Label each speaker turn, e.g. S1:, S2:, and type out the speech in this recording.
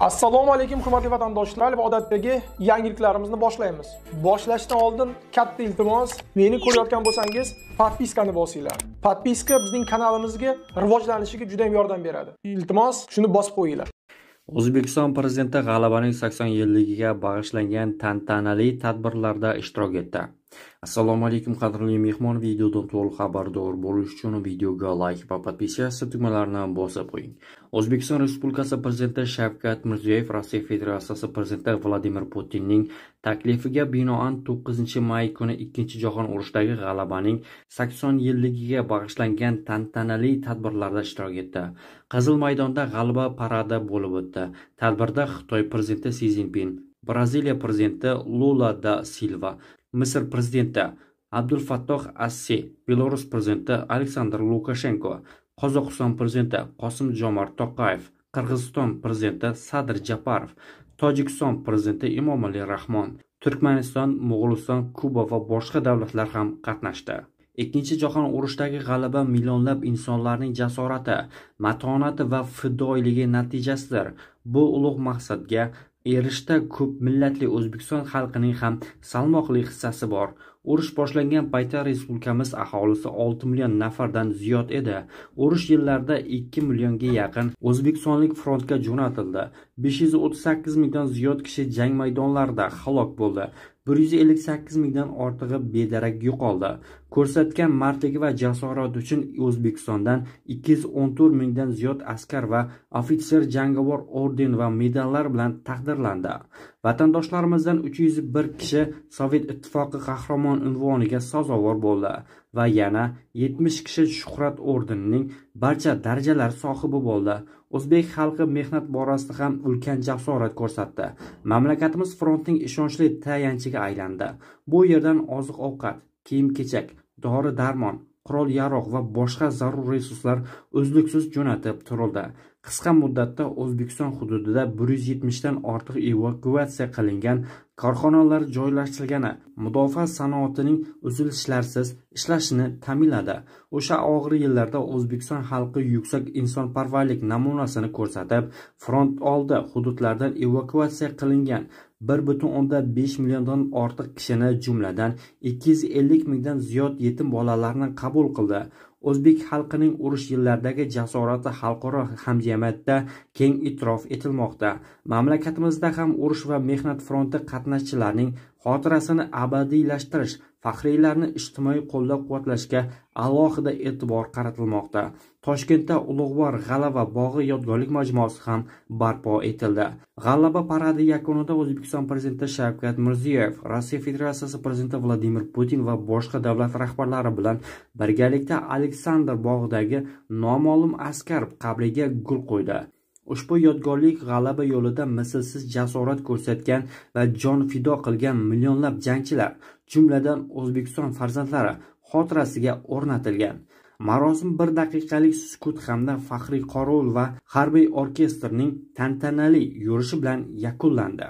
S1: Assalomu alaykum hurmatli vatandoshlar va odatdagi yangiliklarimizni boshlaymiz. Boshlashdan oldin katta iltimos, meni ko'rayotgan bo'lsangiz, podpiskani bosinglar. Podpiska bizning kanalimizga rivojlanishiga juda ham yordam beradi. Iltimos, shuni bosib qo'yinglar.
S2: O'zbekiston prezidenti g'alabaning 80 yilligiga bag'ishlangan tantanali tadbirlarda ishtirok etdi. Assalomu alaykum qadrli mehmon, videodan to'liq xabardor bo'lish uchun videoga like va podpiska tugmalarini bosib qo'ying. O'zbekiston Respublikasi prezidenti Shavkat Mirziyoyev Rossiya Federatsiyasi prezidenti Vladimir Putinning taklifiga binoan 9-may kuni Ikkinchi jahon urushidagi g'alabaning 80 yilligiga bag'ishlangan tantanali tadbirlarda ishtirok etdi. Qizil maydonda g'alaba paradi bo'lib o'tdi. Tadbirda Xitoy prezidenti Si Zinpin, Braziliya prezidenti Lula da Silva, Misr prezidenti Abdulfattoh Assi, Belarus prezidenti Aleksandr Lukashenko, Qozog'iston prezidenti Qosim-Jomart To'qayev, Qirg'iziston prezidenti Sadir Japarov, Tojikiston prezidenti Emomali Rahmon, Turkmaniston, Mo'g'uliston, Kuba va boshqa davlatlar ham qatnashdi. Ikkinchi jahon urushidagi g'alaba millionlab insonlarning jasorati, matonati va fidoyiligi natijasidir. Bu ulug' maqsadga erishishda ko'p millatli O'zbekiston xalqining ham salmoqli hissasi bor. Urush boshlangan paytda respublikamiz aholisi 6 million nafardan ziyod edi. Urush yillarida 2 millionga yaqin o'zbekistonlik frontga jo'natildi. 538 mingdan ziyod kishi jang maydonlarida halok bo'ldi. 158 mingdan ortig'i bedarak yo'qoldi. Ko'rsatgan mardligi va jasorati uchun O'zbekistondan 214 mingdan ziyod askar va ofitser jangovar orden va medallar bilan taqdirlandi. Vatandoshlarimizdan 301 kishi Sovet ittifoqi qahramon unvoniga sazovor bo'ldi va yana 70 kishi Shuhrat ordenining barcha darajalar sohibi bo'ldi. O'zbek xalqi mehnat borasida ham ulkan jasorat ko'rsatdi. Mamlakatimiz frontning ishonchli tayanchiga aylandi. Bu yerdan oziq-ovqat, kiyim-kechak, dori-darmon, qurol-yarog' va boshqa zarur resurslar uzluksiz jo'natib turildi. Qisqa muddatda O'zbekiston hududida 170 dan ortiq evakuatsiya qilingan korxonalar joylashtirilgani mudofaa sanoatining uzilishlarsiz ishlashini ta'minladi. O'sha og'ir yillarda O'zbekiston xalqi yuksak insonparvarlik namunasini ko'rsatib, front oldi hududlardan evakuatsiya qilingan 1,5 milliondan ortiq kishini, jumladan 250 mingdan ziyod yetim bolalarni qabul qildi. O'zbek xalqining urush yillaridagi jasorati xalqaro hamjamiyatda keng e'tirof etilmoqda. Mamlakatimizda ham urush va mehnat fronti qatnashchilarining xotirasini abadiylashtirish, faxriylarni ijtimoiy qo'llab-quvvatlashga alohida e'tibor qaratilmoqda. Toshkentda Ulug'bor G'alaba bog'i yodgorlik majmuasi ham barpo etildi. G'alaba paradi yakunida O'zbekiston prezidenti Shavkat Mirziyoyev, Rossiya Federatsiyasi prezidenti Vladimir Putin va boshqa davlat rahbarlari bilan birgalikda Aleksandr bog'idagi noma'lum askar qabriga gul qo'ydi. Ushbu yodgorlik g'alaba yo'lida mislsiz jasorat ko'rsatgan va jon fido qilgan millionlab jangchilar, jumladan O'zbekiston farzandlari xotirasiga o'rnatilgan. Marosim 1 daqiqalik sukut hamda faxriy qorovul va harbiy orkestrning tantanali yurishi bilan yakunlandi.